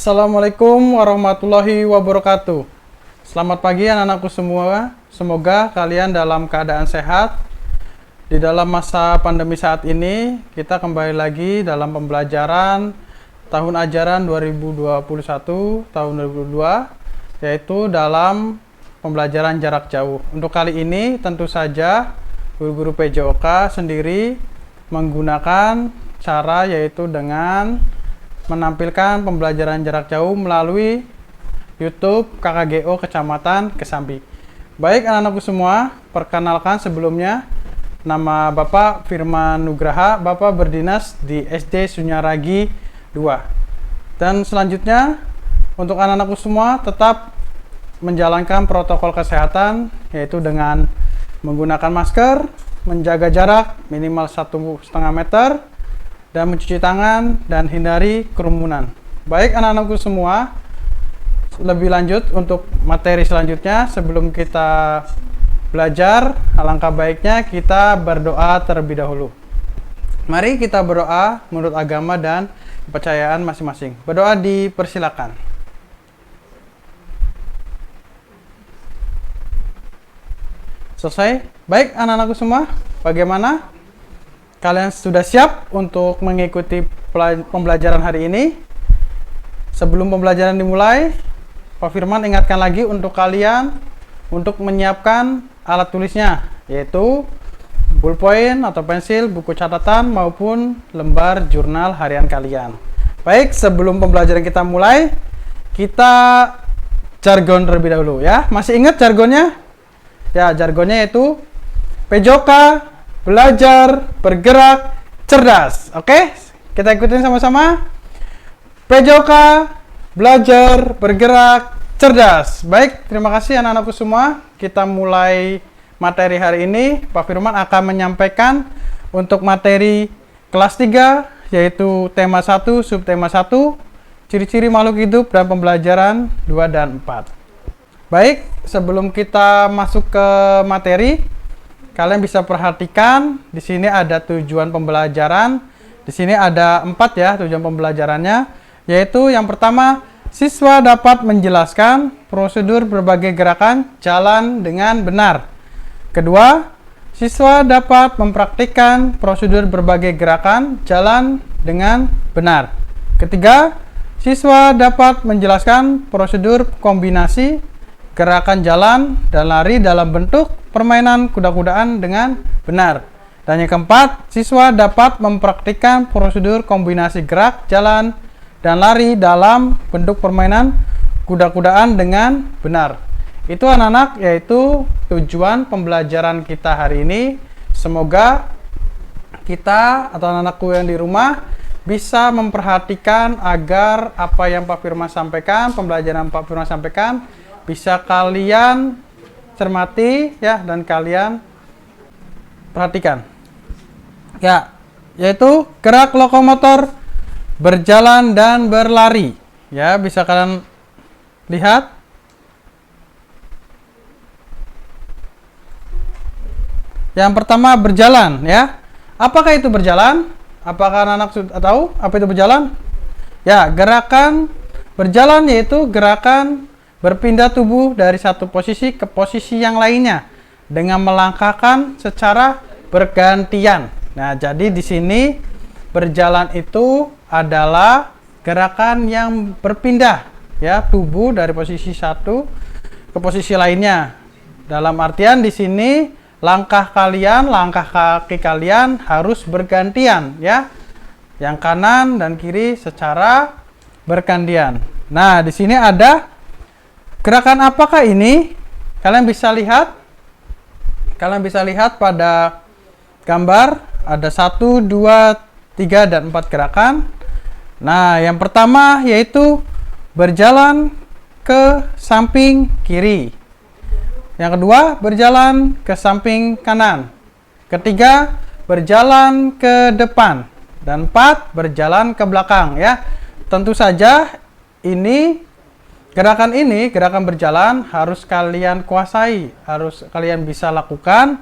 Assalamualaikum warahmatullahi wabarakatuh. Selamat pagi anak-anakku semua. Semoga kalian dalam keadaan sehat. Di dalam masa pandemi saat ini, kita kembali lagi dalam pembelajaran tahun ajaran 2021 tahun 2022, yaitu dalam pembelajaran jarak jauh. Untuk kali ini tentu saja guru-guru PJOK sendiri menggunakan cara yaitu dengan menampilkan pembelajaran jarak jauh melalui YouTube KKGO Kecamatan Kesambi. Baik anak-anakku semua, perkenalkan sebelumnya, nama Bapak Firman Nugraha, Bapak berdinas di SD Sunyaragi 2. Dan selanjutnya, untuk anak-anakku semua tetap menjalankan protokol kesehatan, yaitu dengan menggunakan masker, menjaga jarak minimal 1,5 meter, dan mencuci tangan dan hindari kerumunan. Baik anak-anakku semua, lebih lanjut untuk materi selanjutnya sebelum kita belajar, alangkah baiknya kita berdoa terlebih dahulu. Mari kita berdoa menurut agama dan kepercayaan masing-masing. Berdoa dipersilakan. Selesai? Baik anak-anakku semua, bagaimana? Kalian sudah siap untuk mengikuti pembelajaran hari ini? Sebelum pembelajaran dimulai, Pak Firman ingatkan lagi untuk kalian untuk menyiapkan alat tulisnya, yaitu ballpoint atau pensil, buku catatan, maupun lembar jurnal harian kalian. Baik, sebelum pembelajaran kita mulai, kita jargon terlebih dahulu ya. Masih ingat jargonnya? Ya, jargonnya yaitu PJOK belajar, bergerak, cerdas. Oke, kita ikutin sama-sama. PJOK, belajar, bergerak, cerdas. Baik, terima kasih anak-anakku semua. Kita mulai materi hari ini. Pak Firman akan menyampaikan untuk materi kelas 3, yaitu tema 1, subtema 1, ciri-ciri makhluk hidup dan pembelajaran 2 dan 4. Baik, sebelum kita masuk ke materi, kalian bisa perhatikan di sini ada tujuan pembelajaran. Di sini ada 4 ya tujuan pembelajarannya, yaitu yang pertama, siswa dapat menjelaskan prosedur berbagai gerakan jalan dengan benar. Kedua, siswa dapat mempraktikkan prosedur berbagai gerakan jalan dengan benar. Ketiga, siswa dapat menjelaskan prosedur kombinasi gerakan jalan dan lari dalam bentuk permainan kuda-kudaan dengan benar. Dan yang keempat, siswa dapat mempraktikkan prosedur kombinasi gerak, jalan, dan lari dalam bentuk permainan kuda-kudaan dengan benar. Itu anak-anak, yaitu tujuan pembelajaran kita hari ini. Semoga kita atau anak-anakku yang di rumah bisa memperhatikan agar apa yang Pak Firman sampaikan, pembelajaran Pak Firman sampaikan, bisa kalian cermati ya dan kalian perhatikan. Ya, yaitu gerak lokomotor, berjalan dan berlari. Ya, bisa kalian lihat. Yang pertama berjalan ya. Apakah itu berjalan? Apakah anak-anak sudah tahu apa itu berjalan? Ya, gerakan berjalan yaitu gerakan berpindah tubuh dari satu posisi ke posisi yang lainnya dengan melangkahkan secara bergantian. Nah, jadi di sini berjalan itu adalah gerakan yang berpindah ya tubuh dari posisi satu ke posisi lainnya. Dalam artian di sini langkah kaki kalian harus bergantian ya. Yang kanan dan kiri secara bergantian. Nah, di sini ada gerakan apakah ini? Kalian bisa lihat. Kalian bisa lihat pada gambar ada 1, 2, 3 dan 4 gerakan. Nah, yang pertama yaitu berjalan ke samping kiri. Yang kedua, berjalan ke samping kanan. Ketiga, berjalan ke depan. Dan 4, berjalan ke belakang ya. Tentu saja gerakan berjalan harus kalian kuasai, harus kalian bisa lakukan.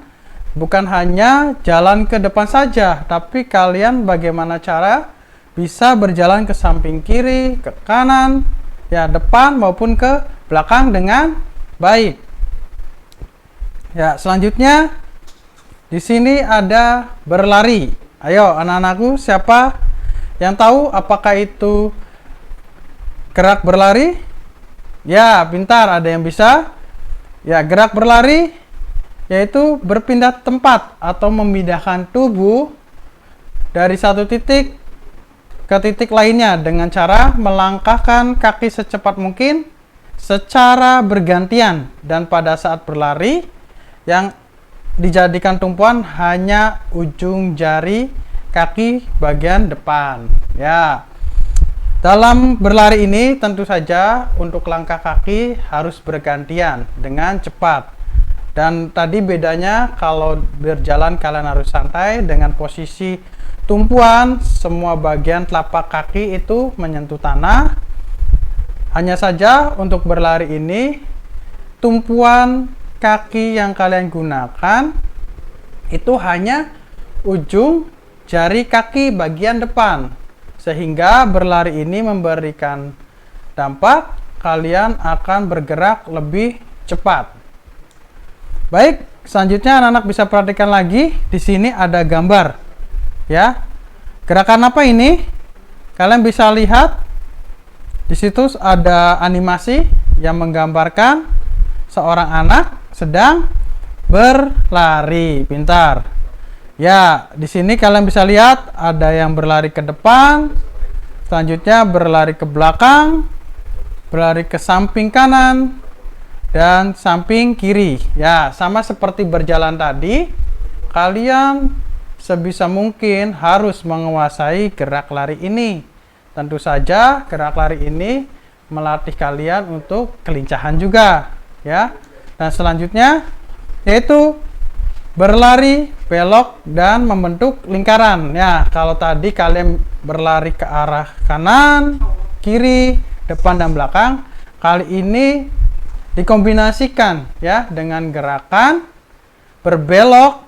Bukan hanya jalan ke depan saja, tapi kalian bagaimana cara bisa berjalan ke samping kiri, ke kanan, ya depan maupun ke belakang dengan baik. Ya, selanjutnya di sini ada berlari. Ayo anak-anakku, siapa yang tahu apakah itu gerak berlari? Ya, pintar, ada yang bisa. Ya, gerak berlari yaitu berpindah tempat atau memindahkan tubuh dari satu titik ke titik lainnya dengan cara melangkahkan kaki secepat mungkin secara bergantian, dan pada saat berlari yang dijadikan tumpuan hanya ujung jari kaki bagian depan. Ya. Dalam berlari ini tentu saja untuk langkah kaki harus bergantian dengan cepat. Dan tadi bedanya kalau berjalan kalian harus santai dengan posisi tumpuan semua bagian telapak kaki itu menyentuh tanah. Hanya saja untuk berlari ini tumpuan kaki yang kalian gunakan itu hanya ujung jari kaki bagian depan. Sehingga berlari ini memberikan dampak kalian akan bergerak lebih cepat. Baik, selanjutnya anak-anak bisa perhatikan lagi. Di sini ada gambar. Ya. Gerakan apa ini? Kalian bisa lihat di situ ada animasi yang menggambarkan seorang anak sedang berlari. Pintar. Ya, di sini kalian bisa lihat ada yang berlari ke depan, selanjutnya berlari ke belakang, berlari ke samping kanan, dan samping kiri. Ya, sama seperti berjalan tadi, kalian sebisa mungkin harus menguasai gerak lari ini. Tentu saja gerak lari ini melatih kalian untuk kelincahan juga, ya. Dan selanjutnya yaitu berlari, belok, dan membentuk lingkaran. Ya, kalau tadi kalian berlari ke arah kanan, kiri, depan, dan belakang, kali ini dikombinasikan ya dengan gerakan berbelok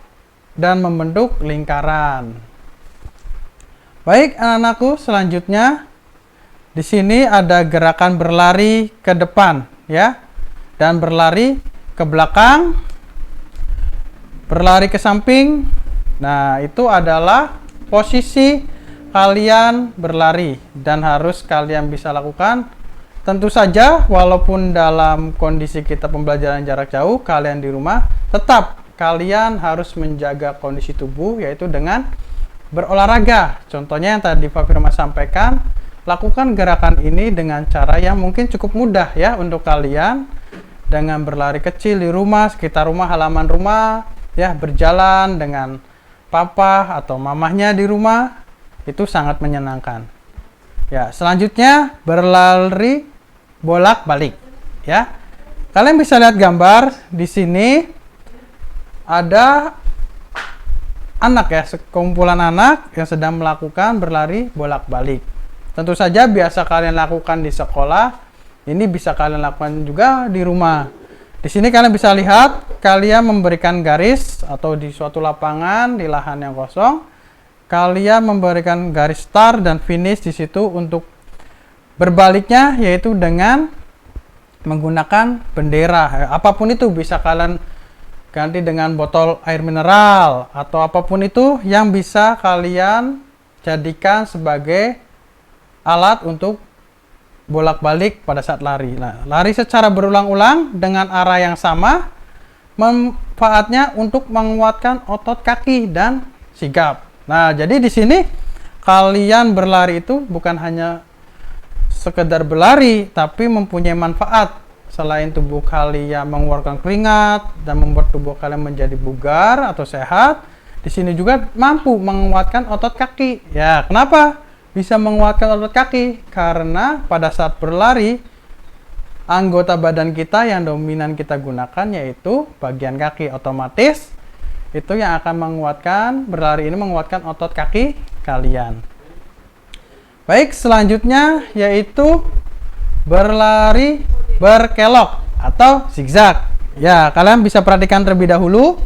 dan membentuk lingkaran. Baik, anak-anakku, selanjutnya di sini ada gerakan berlari ke depan ya, dan berlari ke belakang, berlari ke samping. Nah, itu adalah posisi kalian berlari dan harus kalian bisa lakukan. Tentu saja walaupun dalam kondisi kita pembelajaran jarak jauh, kalian di rumah tetap kalian harus menjaga kondisi tubuh, yaitu dengan berolahraga. Contohnya yang tadi Pak Firman sampaikan, lakukan gerakan ini dengan cara yang mungkin cukup mudah ya untuk kalian, dengan berlari kecil di rumah, sekitar rumah, halaman rumah, ya, berjalan dengan papa atau mamahnya di rumah, itu sangat menyenangkan. Ya, selanjutnya berlari bolak-balik. Ya, kalian bisa lihat gambar di sini ada anak ya, sekumpulan anak yang sedang melakukan berlari bolak-balik. Tentu saja biasa kalian lakukan di sekolah, ini bisa kalian lakukan juga di rumah. Di sini kalian bisa lihat, kalian memberikan garis atau di suatu lapangan di lahan yang kosong, kalian memberikan garis start dan finish di situ. Untuk berbaliknya yaitu dengan menggunakan bendera. Apapun itu bisa kalian ganti dengan botol air mineral atau apapun itu yang bisa kalian jadikan sebagai alat untuk bolak-balik pada saat lari. Nah, lari secara berulang-ulang dengan arah yang sama, manfaatnya untuk menguatkan otot kaki dan sigap. Nah, jadi di sini kalian berlari itu bukan hanya sekedar berlari, tapi mempunyai manfaat. Selain tubuh kalian mengeluarkan keringat dan membuat tubuh kalian menjadi bugar atau sehat, di sini juga mampu menguatkan otot kaki. Ya, kenapa bisa menguatkan otot kaki? Karena pada saat berlari, anggota badan kita yang dominan kita gunakan yaitu bagian kaki. Otomatis itu yang akan menguatkan, berlari ini menguatkan otot kaki kalian. Baik, selanjutnya yaitu berlari berkelok atau zigzag. Ya, kalian bisa perhatikan terlebih dahulu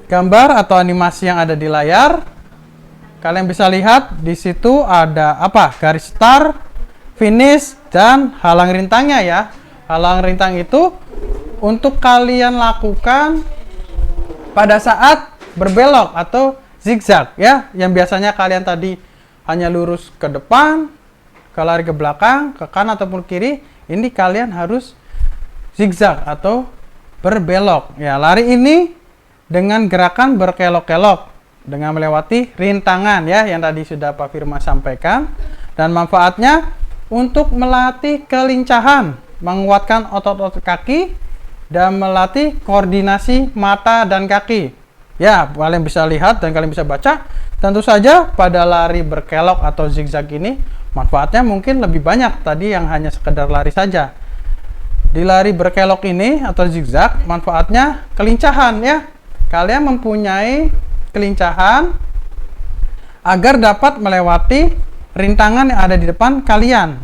gambar atau animasi yang ada di layar. kalian bisa lihat di situ ada apa? Garis start, finish, dan halang rintangnya ya. Halang rintang itu untuk kalian lakukan pada saat berbelok atau zigzag ya. Yang biasanya kalian tadi hanya lurus ke depan, ke lari ke belakang, ke kanan ataupun kiri. Ini kalian harus zigzag atau berbelok. Ya, lari ini dengan gerakan berkelok-kelok dengan melewati rintangan ya yang tadi sudah Pak Firman sampaikan, dan manfaatnya untuk melatih kelincahan, menguatkan otot-otot kaki dan melatih koordinasi mata dan kaki. Ya, kalian bisa lihat dan kalian bisa baca. Tentu saja pada lari berkelok atau zigzag ini manfaatnya mungkin lebih banyak tadi yang hanya sekedar lari saja. Di lari berkelok ini atau zigzag manfaatnya kelincahan ya. Kalian mempunyai kelincahan agar dapat melewati rintangan yang ada di depan kalian.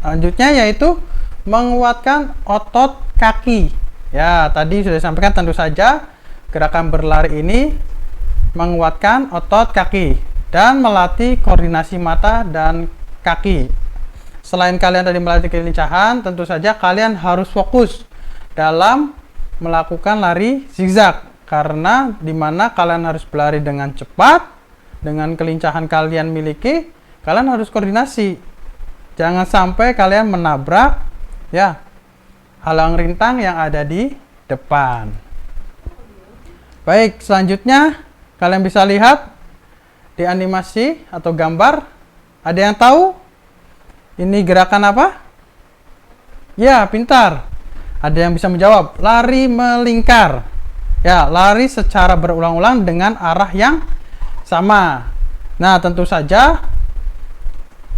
Selanjutnya yaitu menguatkan otot kaki. Ya, tadi sudah disampaikan tentu saja gerakan berlari ini menguatkan otot kaki dan melatih koordinasi mata dan kaki. Selain kalian tadi melatih kelincahan, tentu saja kalian harus fokus dalam melakukan lari zigzag. Karena dimana kalian harus berlari dengan cepat, dengan kelincahan kalian miliki, kalian harus koordinasi. Jangan sampai kalian menabrak ya halang rintang yang ada di depan. Baik, selanjutnya kalian bisa lihat di animasi atau gambar. Ada yang tahu ini gerakan apa? Ya, pintar. Ada yang bisa menjawab. Lari melingkar. Ya, lari secara berulang-ulang dengan arah yang sama. Nah, tentu saja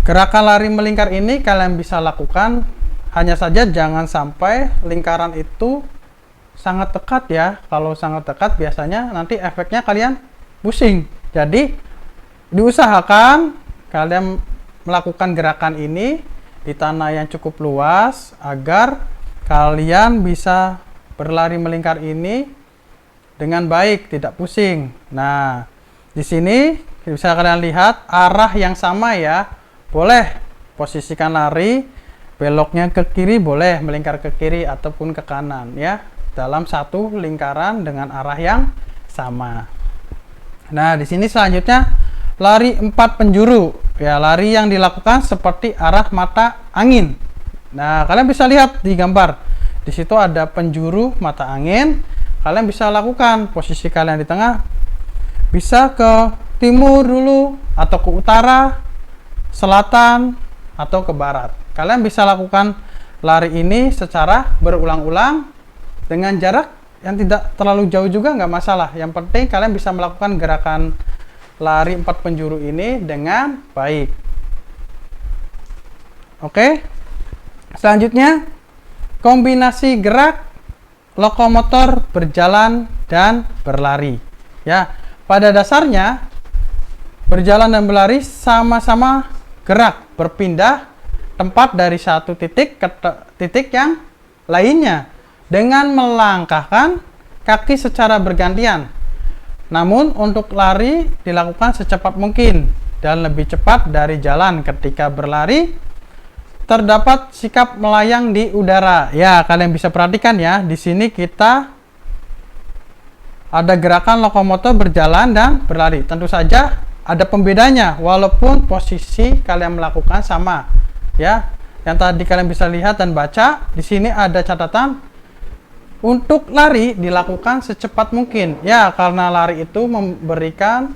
gerakan lari melingkar ini kalian bisa lakukan, hanya saja jangan sampai lingkaran itu sangat dekat ya. Kalau sangat dekat biasanya nanti efeknya kalian pusing. Jadi diusahakan kalian melakukan gerakan ini di tanah yang cukup luas agar kalian bisa berlari melingkar ini dengan baik, tidak pusing. Nah, di sini bisa kalian lihat arah yang sama ya. Boleh posisikan lari, beloknya ke kiri boleh, melingkar ke kiri ataupun ke kanan ya. Dalam satu lingkaran dengan arah yang sama. Nah, di sini selanjutnya lari 4 penjuru. Ya, lari yang dilakukan seperti arah mata angin. Nah, kalian bisa lihat di gambar. Di situ ada penjuru mata angin. Kalian bisa lakukan posisi kalian di tengah, bisa ke timur dulu atau ke utara, selatan atau ke barat. Kalian bisa lakukan lari ini secara berulang-ulang dengan jarak yang tidak terlalu jauh juga nggak masalah. Yang penting kalian bisa melakukan gerakan lari 4 penjuru ini dengan baik. Oke, selanjutnya kombinasi gerak lokomotor berjalan dan berlari. Ya, pada dasarnya berjalan dan berlari sama-sama gerak, berpindah tempat dari satu titik ke titik yang lainnya dengan melangkahkan kaki secara bergantian. Namun untuk lari dilakukan secepat mungkin dan lebih cepat dari jalan. Ketika berlari terdapat sikap melayang di udara. Ya, kalian bisa perhatikan ya, di sini kita ada gerakan lokomotor berjalan dan berlari. Tentu saja ada pembedanya walaupun posisi kalian melakukan sama. Ya, yang tadi kalian bisa lihat dan baca, di sini ada catatan untuk lari dilakukan secepat mungkin. Ya, karena lari itu memberikan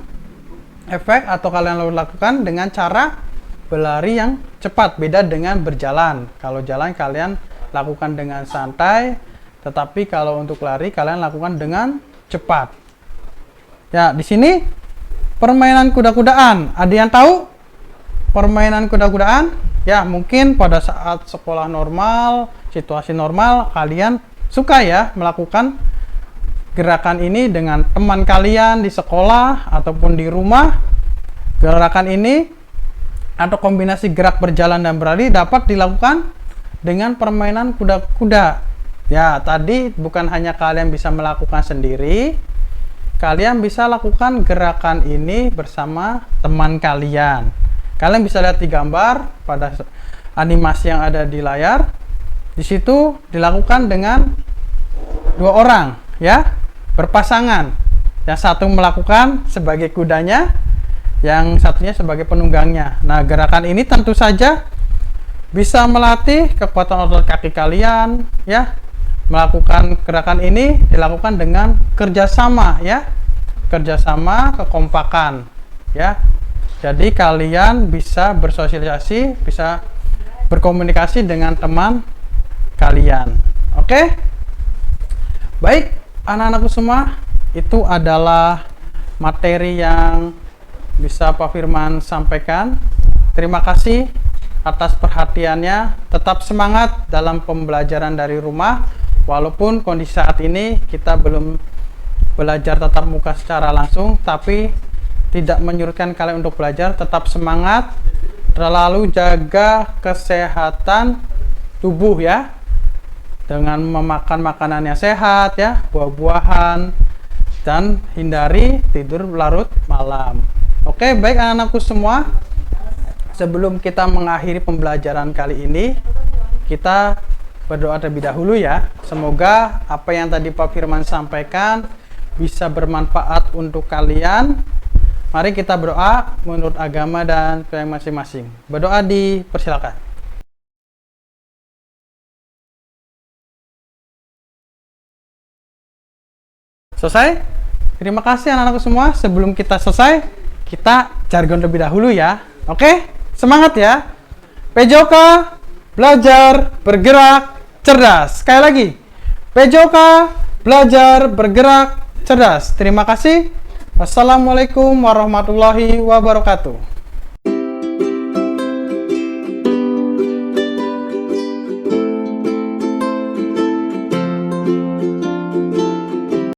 efek atau kalian lakukan dengan cara berlari yang cepat, beda dengan berjalan. Kalau jalan kalian lakukan dengan santai, tetapi kalau untuk lari kalian lakukan dengan cepat. Ya, di sini permainan kuda-kudaan. Ada yang tahu permainan kuda-kudaan? Ya, mungkin pada saat sekolah normal, situasi normal, kalian suka ya melakukan gerakan ini dengan teman kalian di sekolah ataupun di rumah. Gerakan ini atau kombinasi gerak berjalan dan berlari dapat dilakukan dengan permainan kuda-kuda. Ya, tadi bukan hanya kalian bisa melakukan sendiri, kalian bisa lakukan gerakan ini bersama teman kalian. Kalian bisa lihat di gambar pada animasi yang ada di layar. Di situ dilakukan dengan 2 orang, ya, berpasangan. Yang satu melakukan sebagai kudanya, yang satunya sebagai penunggangnya. Nah, gerakan ini tentu saja bisa melatih kekuatan otot kaki kalian, ya. Melakukan gerakan ini dilakukan dengan kerjasama, ya, kerjasama, kekompakan, ya. Jadi kalian bisa bersosialisasi, bisa berkomunikasi dengan teman kalian. Oke? Baik, anak-anakku semua, itu adalah materi yang bisa Pak Firman sampaikan. Terima kasih atas perhatiannya. Tetap semangat dalam pembelajaran dari rumah. Walaupun kondisi saat ini kita belum belajar tatap muka secara langsung, tapi tidak menyurutkan kalian untuk belajar. Tetap semangat, selalu jaga kesehatan tubuh, ya, dengan memakan makanan yang sehat, ya, buah-buahan, dan hindari tidur larut malam. Oke, baik anak-anakku semua, sebelum kita mengakhiri pembelajaran kali ini, kita berdoa terlebih dahulu, ya. Semoga apa yang tadi Pak Firman sampaikan bisa bermanfaat untuk kalian. Mari kita berdoa menurut agama dan pilihan masing-masing. Berdoa dipersilakan. Selesai? Terima kasih anak-anakku semua. Sebelum kita selesai, kita jargon lebih dahulu, ya. Oke? Semangat, ya. PJOK, belajar, bergerak, cerdas. Sekali lagi. PJOK, belajar, bergerak, cerdas. Terima kasih. Wassalamualaikum warahmatullahi wabarakatuh.